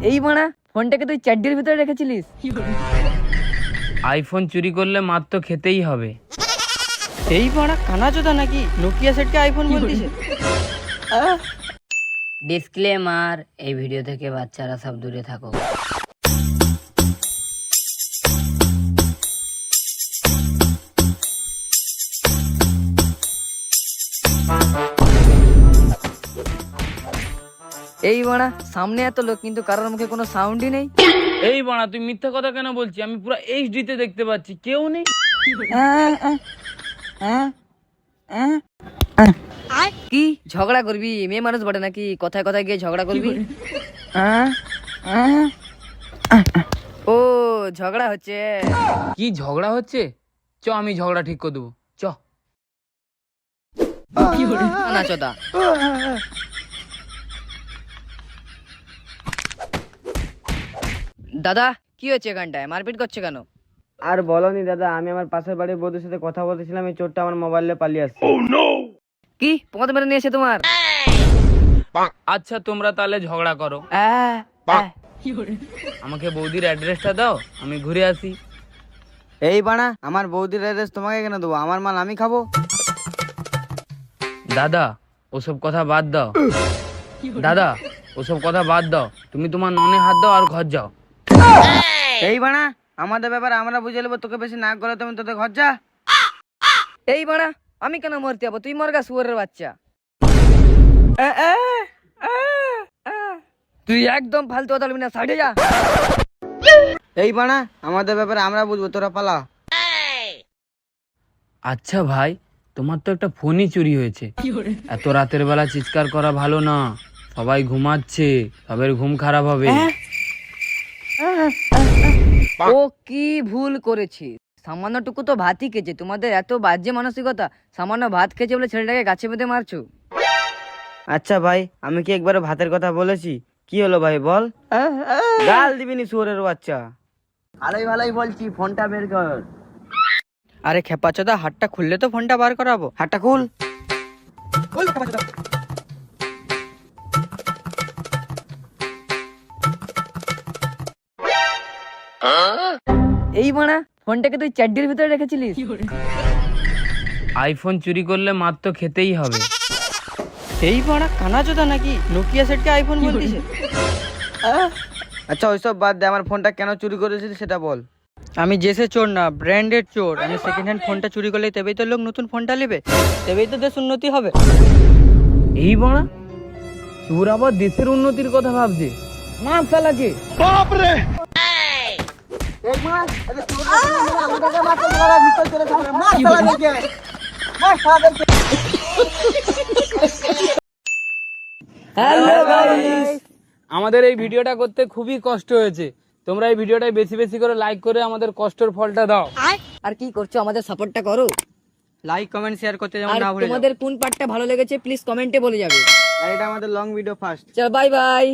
এই বাড়া ফোনটাকে তুই চ্যাড্ডির ভিতরে রেখেছিলিস? আইফোন চুরি করলে মার তো খেতেই হবে। এই বাড়া কানাচোদা নাকি নোকিয়া সেটকে আইফোন বলতিছে? ডিসক্লেমার, এই ভিডিও থেকে বাচ্চারা সব দূরে থাকো। এই বাড়া সামনে এত লোক কিন্তু কারোর মুখে কোনো সাউন্ডই নেই। এই বাড়া তুই মিথ্যা কথা কেন বলছিস? আমি পুরো এইচডি তে দেখতে পাচ্ছি, কেউ নেই। কি ঝগড়া করবি? মেয়ে মানুষ বটে নাকি কথায় কথায় গিয়ে ঝগড়া করবি? ও ঝগড়া হচ্ছে। কি ঝগড়া হচ্ছে? চ আমি ঝগড়া ঠিক করে দেবো, চ। কানাচোদা। দাদা কি হয়েছে এখানটায়? মারপিট করছে কেন? আর বলনি দাদা, আমি আমার পাশের বাড়ির বৌদির সাথে কথা বলতেছিলাম, এই চোরটা আমার মোবাইলে পালিয়ে আসছে। কি পোকাতে মেরে নিয়েছে তোমার? আচ্ছা তোমরা তাহলে ঝগড়া করো, আমাকে বৌদির অ্যাড্রেসটা দাও, আমি ঘুরে আসি। এই বানা, আমার বৌদির অ্যাড্রেস তোমাকে কেন দেবো? আমার মাল আমি খাবো। দাদা ওসব কথা বাদ দাও, দাদা ওসব কথা বাদ দাও, তুমি তোমার ননে হাত দাও আর ঘর যাও। এই বানা, আমাদের ব্যাপারে আমরা বুঝে নেবো, তোকে বেশি নাক গলে তুমি তোদের ঘর যা। এই বাড়া আমি কেন মরতে যাবো? তুই মরগা শুয়োরের বাচ্চা। তুই একদম ফালতু কথা বলবি না, সাইডে যা। এই বানা, আমাদের ব্যাপারে আমরা বুঝবো, তোরা পালা। আচ্ছা ভাই, তোমার তো একটা ফোনই চুরি হয়েছে, এত রাতের বেলা চিৎকার করা ভালো না, সবাই ঘুমাচ্ছে, সবার ঘুম খারাপ হবে। ও কি ভুল করেছি? সামান্যটুকু তো ভাতই খেয়েছে, তোমাদের এত বাজে মানসিকতা। সামান্য ভাত খেয়েছে বলে ছেলেটাকে গাছে বেঁধে মারছো। আচ্ছা ভাই, আমি কি একবারও ভাতের কথা বলেছি? কি হলো ভাই বল? গাল দিবিনি শুয়োরের বাচ্চা। ভালোই ভালোই বলছি, ফোনটা বের কর। আরে খেপাচোদা, হাতটা খুললে তো ফোনটা বার করাবো। হাতটা খুল। এই বাড়া ফোনটাকে তুই চ্যাড্ডির ভিতরে রেখেছিলিস? আইফোন চুরি করলে মার তো খেতেই হবে। এই বাড়া কানাচোদা নাকি নোকিয়া সেটকে আইফোন বলতিছে? আচ্ছা ওইসব বাদ দে, আমার ফোনটা কেন চুরি করেছিলি সেটা বল। আমি জেসে চোর না, ব্র্যান্ডেড চোর। আমি সেকেন্ড হ্যান্ড ফোনটা চুরি করলে তবেই তো লোক নতুন ফোনটা নেবে, তবেই তো দেশ উন্নতি হবে। এই বাড়া চোর আবার দেশের উন্নতির কথা ভাবছে, মার সালাকে। হ্যালো গাইস, আমাদের এই ভিডিওটা করতে খুবই কষ্ট হয়েছে, তোমরা এই ভিডিওটাই বেশি বেশি করে লাইক করে আমাদের কষ্টের ফলটা দাও। আর কি করছো? আমাদের সাপোর্টটা করো। লাইক কমেন্ট শেয়ার করতে যেমন আর না ভুলে যাও। তোমাদের কোন পার্টটা ভালো লেগেছে প্লিজ কমেন্টে বলে যাবে। আর এটা আমাদের লং ভিডিও ফার্স্ট। চল বাই বাই।